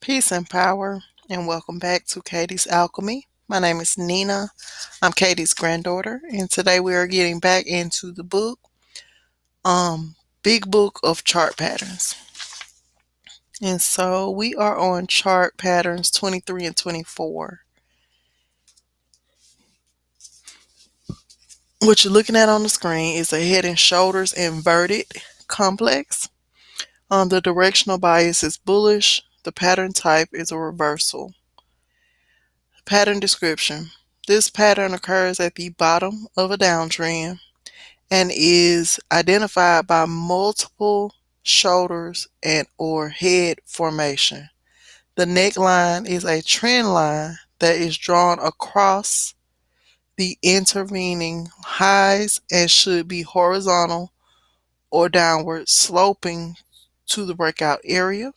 Peace and power, and welcome back to KTsAlchmy. My name is Nina. I'm Katie's granddaughter, and today we are getting back into the book, Big Book of Chart Patterns. And so we are on chart patterns 23 and 24. What you're looking at on the screen is a head and shoulders inverted complex. The directional bias is bullish. The pattern type is a reversal. Pattern description. This pattern occurs at the bottom of a downtrend and is identified by multiple shoulders and or head formation. The neckline is a trend line that is drawn across the intervening highs and should be horizontal or downward sloping to the breakout area.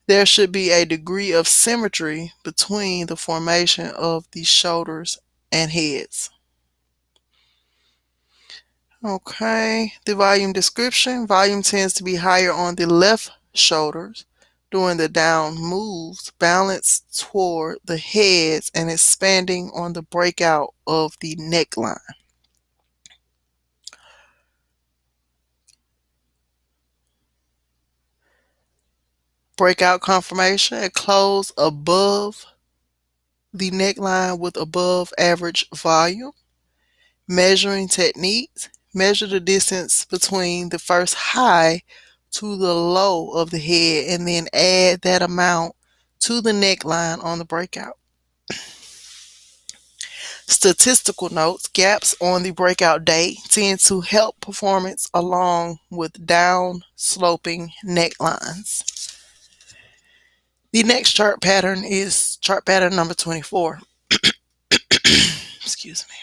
There should be a degree of symmetry between the formation of the shoulders and heads. Okay, the volume description. Volume tends to be higher on the left shoulders during the down moves, balanced toward the heads and expanding on the breakout of the neckline. Breakout confirmation, a close above the neckline with above average volume. Measuring techniques. Measure the distance between the first high to the low of the head and then add that amount to the neckline on the breakout. Statistical notes. Gaps on the breakout day tend to help performance along with down sloping necklines. The next chart pattern is chart pattern number 24. Excuse me.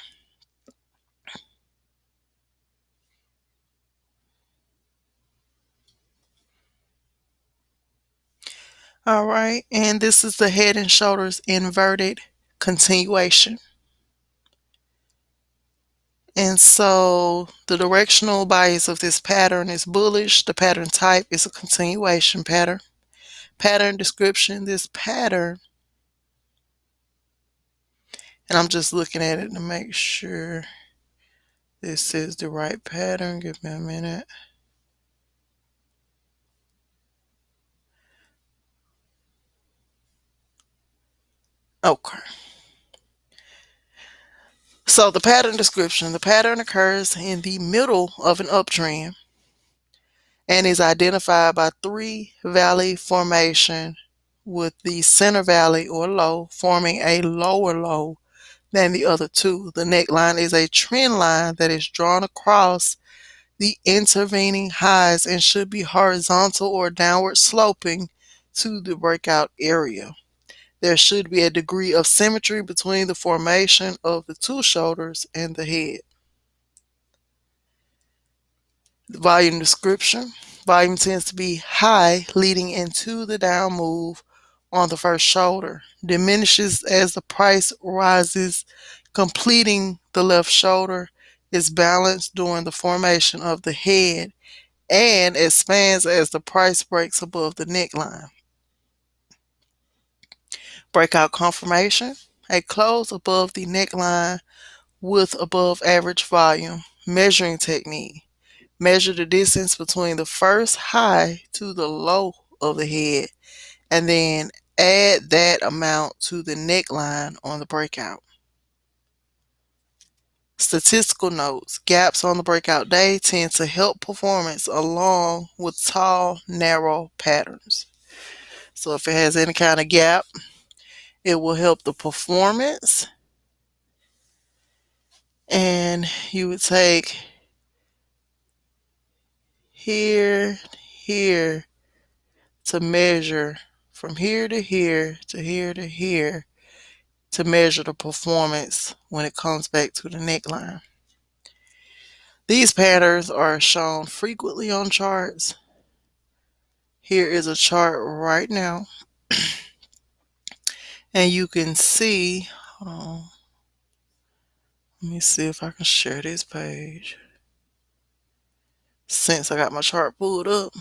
All right, and this is the head and shoulders inverted continuation. And so the directional bias of this pattern is bullish. The pattern type is a continuation pattern. Pattern description, this pattern, and I'm just looking at it to make sure this is the right pattern. Give me a minute. Okay. So the pattern description, the pattern occurs in the middle of an uptrend and is identified by three valley formation with the center valley or low forming a lower low than the other two. The neckline is a trend line that is drawn across the intervening highs and should be horizontal or downward sloping to the breakout area. There should be a degree of symmetry between the formation of the two shoulders and the head. The volume description. Volume tends to be high leading into the down move on the first shoulder, diminishes as the price rises, completing the left shoulder, is balanced during the formation of the head, and expands as the price breaks above the neckline. Breakout confirmation, a close above the neckline with above average volume. Measuring technique. Measure the distance between the first high to the low of the head and then add that amount to the neckline on the breakout. Statistical notes. Gaps on the breakout day tend to help performance along with tall, narrow patterns. So if it has any kind of gap, it will help the performance. And you would take here, here to measure from here to here to here to here to measure the performance when it comes back to the neckline. These patterns are shown frequently on charts. Here is a chart right now, and you can see, let me see if I can share this page. Since I got my chart pulled up,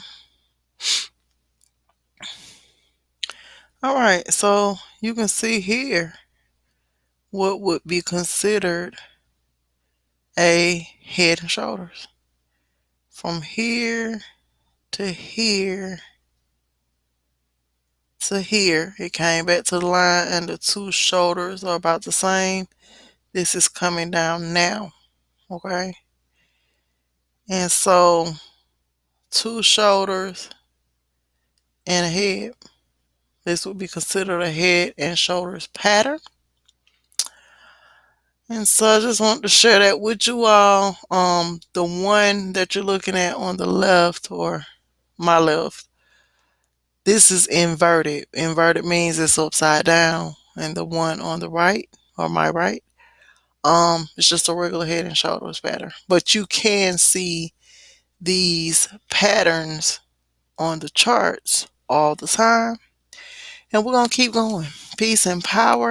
All right, so you can see here what would be considered a head and shoulders. From here to here to here, it came back to the line, and the two shoulders are about the same. This is coming down now, okay? And so, two shoulders and a head. This would be considered a head and shoulders pattern. And so I just wanted to share that with you all. The one that you're looking at on the left, or my left, this is inverted. Inverted means it's upside down. And the one on the right, or my right, it's just a regular head and shoulders pattern. But you can see these patterns on the charts all the time. And we're gonna keep going. Peace and power.